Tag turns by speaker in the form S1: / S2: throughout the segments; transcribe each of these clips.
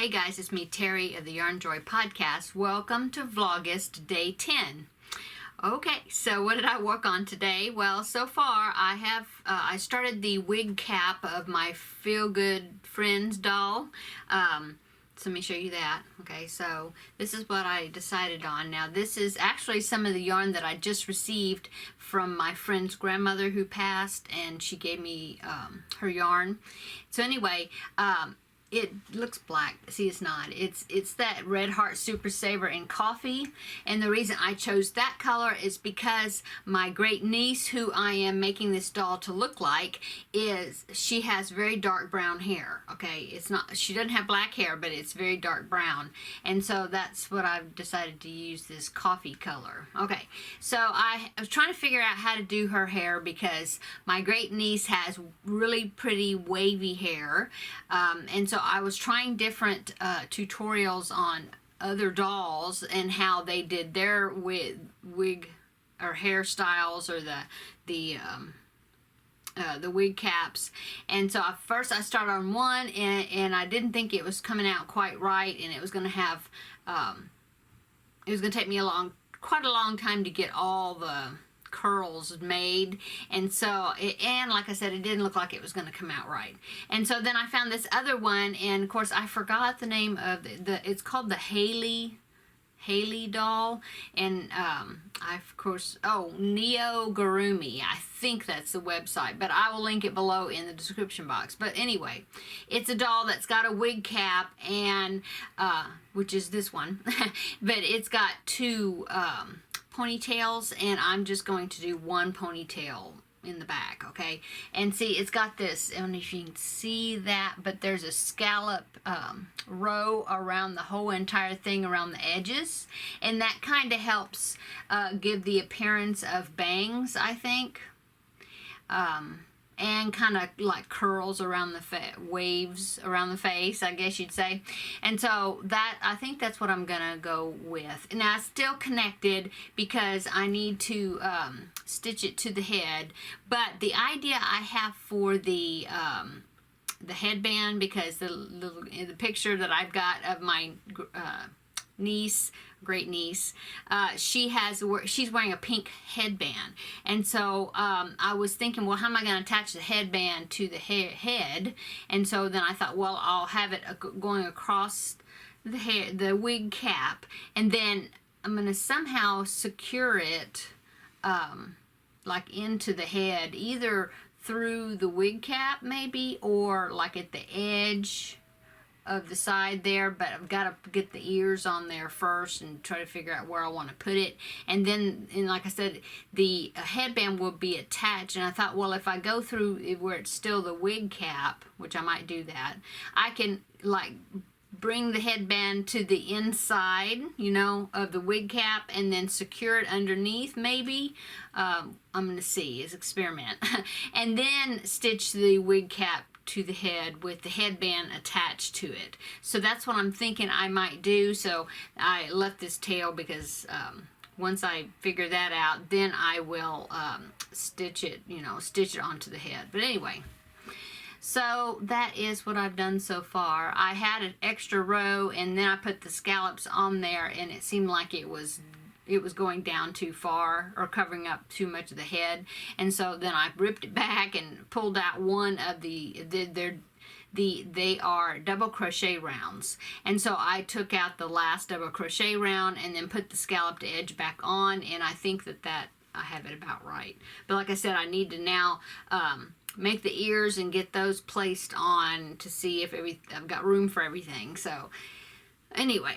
S1: Hey guys, it's me, Terry of the Yarnjoy podcast. Welcome to Vlogust Day 10. Okay, so what did I work on today? Well, so far I started the wig cap of my Feel Good Friends doll. So let me show you that. Okay, so this is what I decided on. Now this is actually some of the yarn that I just received from my friend's grandmother who passed, and she gave me her yarn. So anyway, it looks black. See, it's not. It's that Red Heart Super Saver in coffee. And the reason I chose that color is because my great niece, who I am making this doll to look like, she has very dark brown hair. Okay, she doesn't have black hair, but it's very dark brown. And so that's what I've decided to use, this coffee color. Okay, so I was trying to figure out how to do her hair because my great niece has really pretty wavy hair. And so I was trying different tutorials on other dolls and how they did their wig or hairstyles or the wig caps. And so first I started on one, and I didn't think it was coming out quite right, and it was going to have it was going to take me quite a long time to get all the curls made. And so and like I said, it didn't look like it was going to come out right. And so then I found this other one, and of course I forgot the name of it's called the Haley doll, and Neo Gurumi, I think that's the website, but I will link it below in the description box. But anyway, it's a doll that's got a wig cap, and which is this one but it's got two ponytails, and I'm just going to do one ponytail in the back. Okay, and see, it's got this, I don't know if you can see that, but there's a scallop row around the whole entire thing around the edges, and that kind of helps give the appearance of bangs, I think, and kind of like curls around the waves around the face, I guess you'd say. And so I think that's what I'm gonna go with. Now it's still connected because I need to stitch it to the head, but the idea I have for the headband, because the picture that I've got of my great niece, she's wearing a pink headband, and so I was thinking, well, how am I going to attach the headband to the head? And so then I thought, well, I'll have it going across the wig cap, and then I'm going to somehow secure it like into the head, either through the wig cap maybe, or like at the edge of the side there, but I've got to get the ears on there first and try to figure out where I want to put it. And then, like I said, the headband will be attached, and I thought, well, if I go through where it's still the wig cap, which I might do that, I can like bring the headband to the inside, of the wig cap, and then secure it underneath maybe. I'm going to see, it's experiment. And then stitch the wig cap to the head with the headband attached to it. So that's what I'm thinking I might do. So I left this tail because once I figure that out, then I will stitch it onto the head. But anyway, so that is what I've done so far. I had an extra row, and then I put the scallops on there, and it seemed like it was going down too far or covering up too much of the head, and so then I ripped it back and pulled out one of they are double crochet rounds, and so I took out the last double crochet round and then put the scalloped edge back on, and I think that I have it about right. But like I said, I need to now make the ears and get those placed on to see if I've got room for everything. So anyway,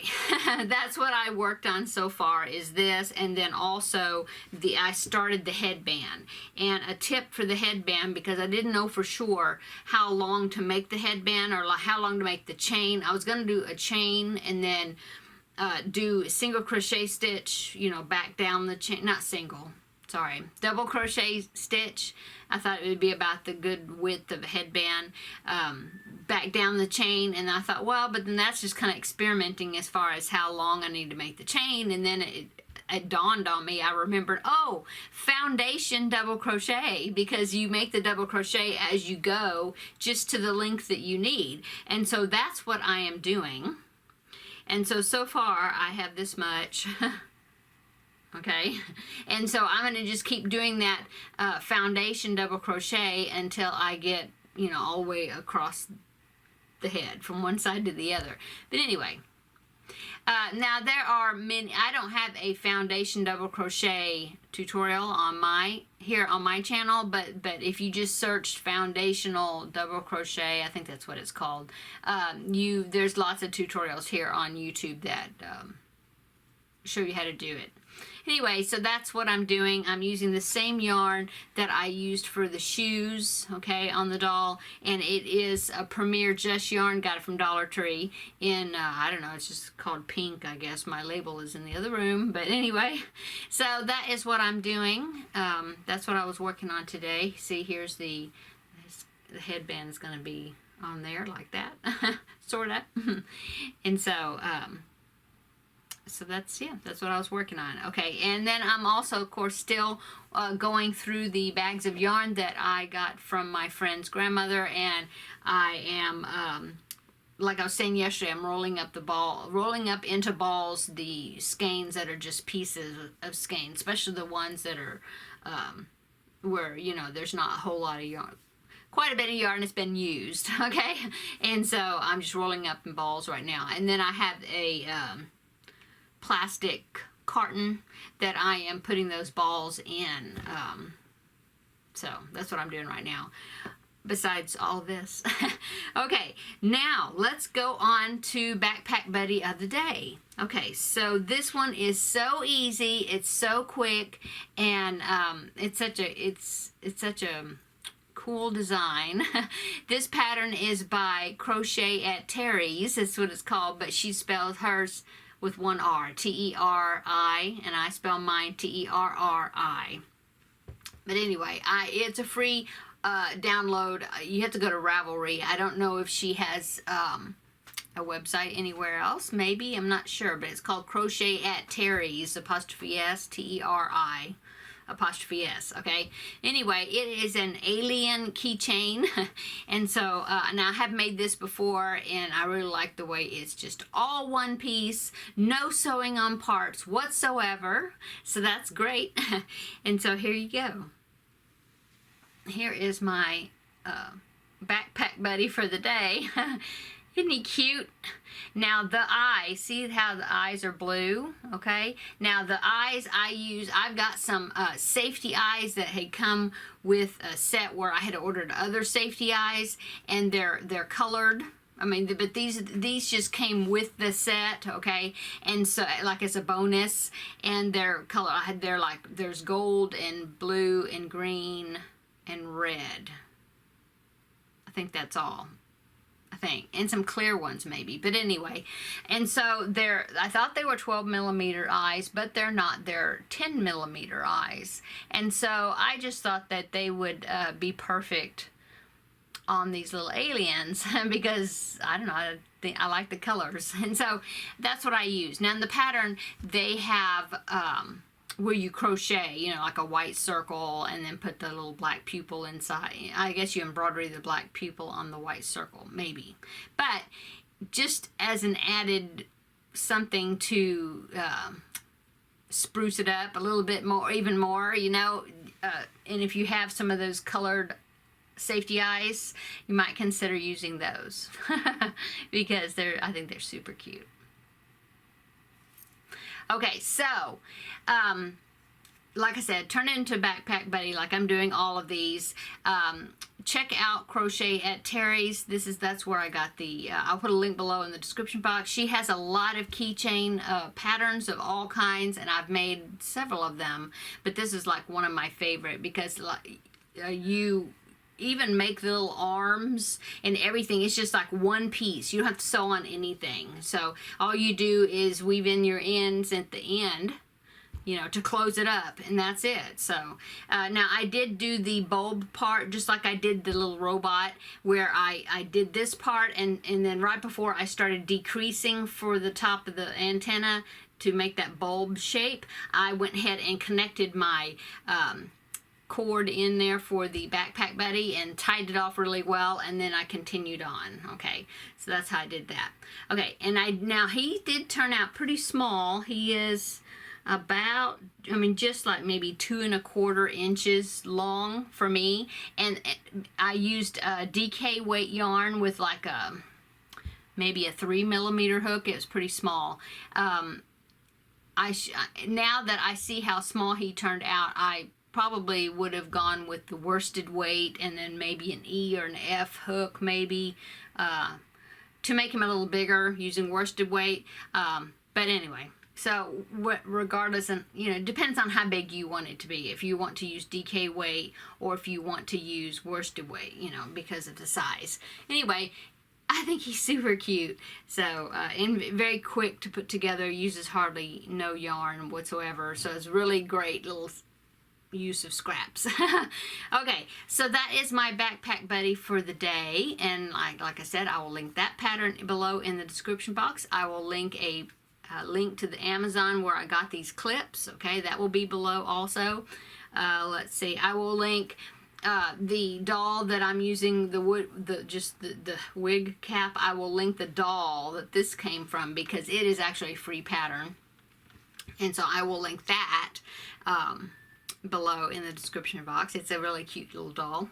S1: that's what I worked on so far, is this, and then also I started the headband. And a tip for the headband, because I didn't know for sure how long to make the headband or how long to make the chain. I was going to do a chain and then do a single crochet stitch, back down the chain, not single, sorry, double crochet stitch. I thought it would be about the good width of a headband, back down the chain, and I thought, well, but then that's just kind of experimenting as far as how long I need to make the chain, and then it dawned on me. I remembered, oh, foundation double crochet, because you make the double crochet as you go, just to the length that you need. And so that's what I am doing. And so far I have this much. Okay, and so I'm going to just keep doing that foundation double crochet until I get, you know, all the way across the head from one side to the other. But anyway, now there are many. I don't have a foundation double crochet tutorial on my channel, but if you just search foundational double crochet, I think that's what it's called, there's lots of tutorials here on YouTube that show you how to do it. Anyway, so that's what I'm doing. I'm using the same yarn that I used for the shoes, okay, on the doll. And it is a Premier Just yarn. Got it from Dollar Tree in, I don't know, it's just called pink, I guess. My label is in the other room. But anyway, so that is what I'm doing. That's what I was working on today. See, here's the headband is going to be on there like that, sort of. And so... so that's what I was working on. Okay, and then I'm also, of course, still going through the bags of yarn that I got from my friend's grandmother, and I am, like I was saying yesterday, I'm rolling up into balls the skeins that are just pieces of skein, especially the ones that are where, you know, there's not a whole lot of yarn. Quite a bit of yarn has been used, okay? And so I'm just rolling up in balls right now. And then I have a plastic carton that I am putting those balls in. So that's what I'm doing right now, besides all this. Okay, now let's go on to Backpack Buddy of the Day. Okay, so this one is so easy, it's so quick, and it's such a cool design. This pattern is by Crochet at Terri's, that's what it's called, but she spells hers with one R, T-E-R-I, and I spell mine T-E-R-R-I. But anyway, it's a free download. You have to go to Ravelry. I don't know if she has a website anywhere else. Maybe, I'm not sure, but it's called Crochet at Terri's, apostrophe S, T-E-R-I. Apostrophe S, okay? Anyway, it is an alien keychain, and so now I have made this before, and I really like the way it's just all one piece, no sewing on parts whatsoever, so that's great. And so here you go. Here is my backpack buddy for the day. Isn't he cute? Now the eyes, see how the eyes are blue, okay? Now the eyes I've got some safety eyes that had come with a set where I had ordered other safety eyes, and they're colored. I mean, but these just came with the set, okay? And so, like, it's a bonus, and they're color. They're like, there's gold and blue and green and red. I think that's all. And some clear ones maybe, but anyway. And so I thought they were 12mm eyes, but they're not. They're 10mm eyes, and so I just thought that they would be perfect on these little aliens because I don't know, I like the colors, and so that's what I use. Now in the pattern they have where you crochet, you know, like a white circle, and then put the little black pupil inside. I guess you embroidery the black pupil on the white circle, maybe. But just as an added something to spruce it up a little bit more, even more, you know, and if you have some of those colored safety eyes, you might consider using those because I think they're super cute. Okay, so, like I said, turn it into Backpack Buddy like I'm doing all of these. Check out Crochet at Terri's. That's where I got the, I'll put a link below in the description box. She has a lot of keychain patterns of all kinds, and I've made several of them, but this is like one of my favorite because like, you even make the little arms and everything. It's just like one piece. You don't have to sew on anything. So all you do is weave in your ends at the end, you know, to close it up, and that's it. So now I did do the bulb part just like I did the little robot, where I did this part, and then right before I started decreasing for the top of the antenna, to make that bulb shape, I went ahead and connected my cord in there for the backpack buddy and tied it off really well, and then I continued on. Okay, so that's how I did that. Okay, and now he did turn out pretty small. He is about, I mean, just like maybe 2¼ inches long for me, and I used a DK weight yarn with like maybe a 3mm hook. It was pretty small. Now that I see how small he turned out, I probably would have gone with the worsted weight and then maybe an E or an F hook maybe to make him a little bigger using worsted weight. But anyway, so regardless, and it depends on how big you want it to be. If you want to use DK weight or if you want to use worsted weight, because of the size. Anyway, I think he's super cute. So, and very quick to put together, uses hardly no yarn whatsoever. So it's really great little use of scraps. Okay, so that is my backpack buddy for the day, and like I said, I will link that pattern below in the description box. I will link a link to the Amazon where I got these clips. Okay, that will be below also. Let's see, I will link the doll that I'm using, the wig cap. I will link the doll that this came from because it is actually a free pattern, and so I will link that below in the description box. It's a really cute little doll.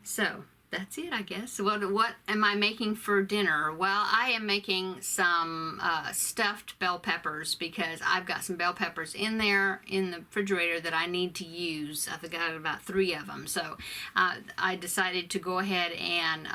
S1: So that's it, I guess. What am I making for dinner? Well, I am making some stuffed bell peppers because I've got some bell peppers in there in the refrigerator that I need to use. I've got about 3 of them. So I decided to go ahead and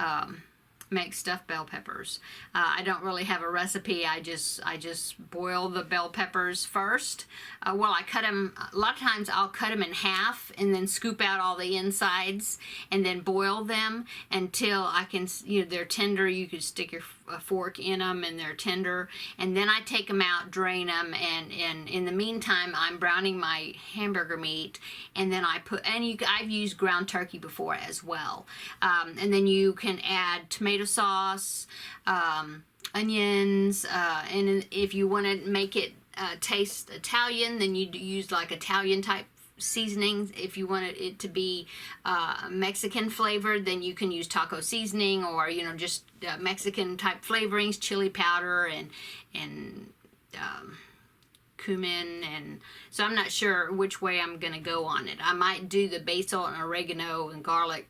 S1: make stuffed bell peppers. I don't really have a recipe. I just boil the bell peppers first. Well, I cut them, a lot of times I'll cut them in half and then scoop out all the insides and then boil them until I can, they're tender. You could stick your fork in them and they're tender, and then I take them out, drain them, and in the meantime I'm browning my hamburger meat, and then I put, I've used ground turkey before as well, and then you can add tomato sauce, onions, and if you want to make it taste Italian, then you use like Italian type seasonings. If you want it to be Mexican flavored, then you can use taco seasoning, or just Mexican type flavorings, chili powder and cumin. And so I'm not sure which way I'm gonna go on it. I might do the basil and oregano and garlic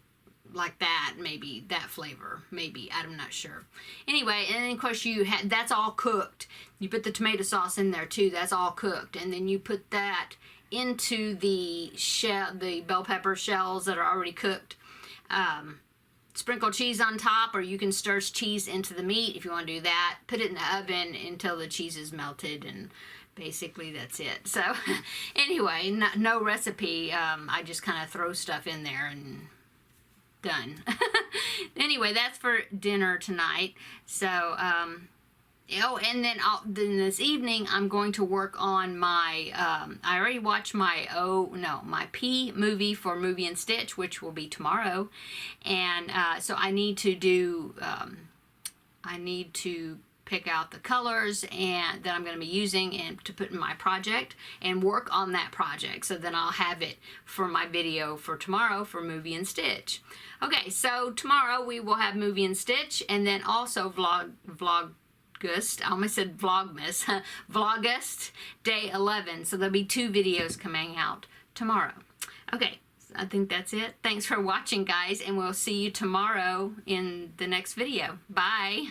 S1: like that, maybe that flavor, maybe, I'm not sure. Anyway, and then of course that's all cooked. You put the tomato sauce in there too, that's all cooked, and then you put that into the bell pepper shells that are already cooked. Sprinkle cheese on top, or you can stir cheese into the meat if you want to do that. Put it in the oven until the cheese is melted, and basically that's it. So anyway, no recipe. I just kind of throw stuff in there and done. Anyway, that's for dinner tonight. So and then this evening I'm going to work on my I already watched my P movie for Movie and Stitch, which will be tomorrow, and so I need to do pick out the colors and that I'm going to be using and to put in my project and work on that project, so then I'll have it for my video for tomorrow for Movie and Stitch. Okay, so tomorrow we will have Movie and Stitch, and then also Vlogust, I almost said Vlogmas, Vlogust Day 11, so there'll be 2 videos coming out tomorrow. Okay, so I think that's it. Thanks for watching, guys, and we'll see you tomorrow in the next video. Bye!